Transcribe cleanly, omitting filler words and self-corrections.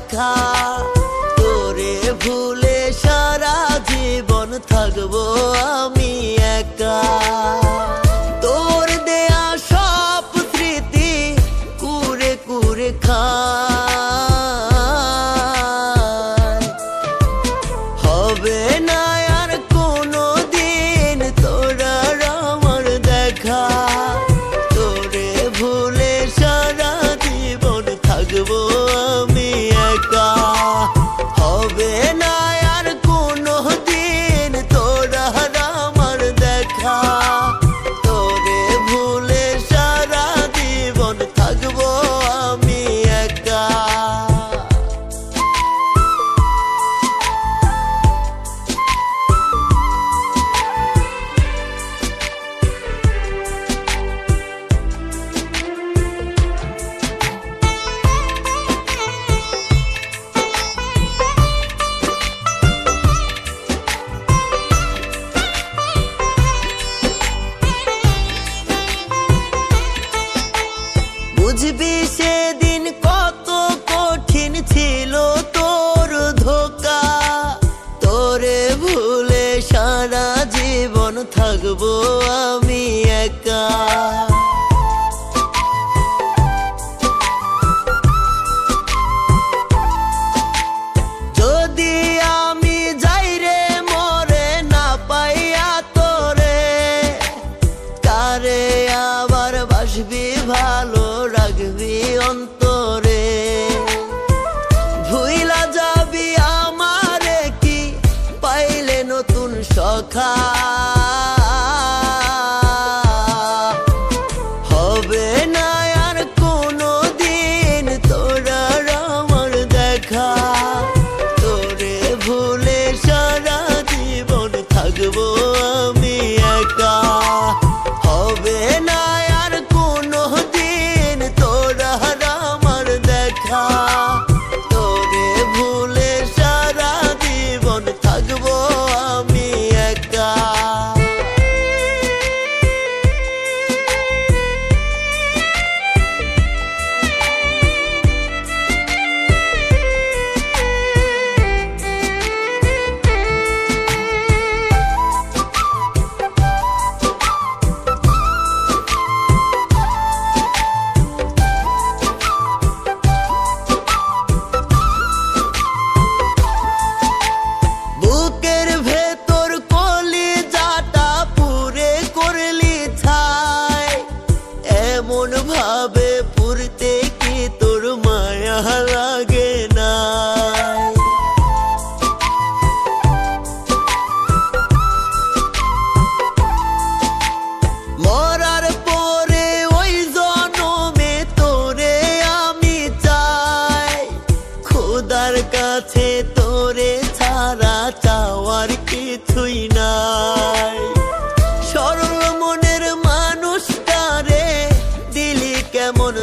দেখা। তোরে ভুলে সারা জীবন থাকবো আমি একা। তোর দেয়া সব স্মৃতি কুরে কুরে খায়। হবে না আর কোনো দিন তোর আর আমার দেখা। তোরে ভুলে সারা জীবন থাকবো আমি একা। হবে না আর কোনো দিন তোর আর আমার দেখা। তোরে ভুলে সারা জীবন থাকবো আমি একা। বুঝবি সেদিন কত কঠিন ছিল তোর ধোঁকা। তোরে ভুলে সারা জীবন থাকবো আমি একা। যদি আমি যাই রে মরে না পাইয়া তোরে, কারে আবার বাসবি ভালো রাখবি অন্তরে। ভুইলা যাবি আমারে কি পাইলে নতুন সখা। হবে না আর কোনো দিন তোর আর আমার দেখা। তোরে ভুলে সারা জীবন থাকবো আমি একা। হবে না আর কোনো দিন তোর আর আমার দেখা। তোরে ভুলে সারা জীবন থাকবো আমি একা। বুকের ভেতর কলিজাটা পুরে করলি ছাই। এমন ভাবে পুরতে কি তোর মায়া লাগে নাই। মরার পরে ওই জনমে তোরে আমি চাই। খোদার কাছে তোরে ছাড়া চাওয়ার কিছুই নাই। সরল মনের মানুষটারে দিলি কেমন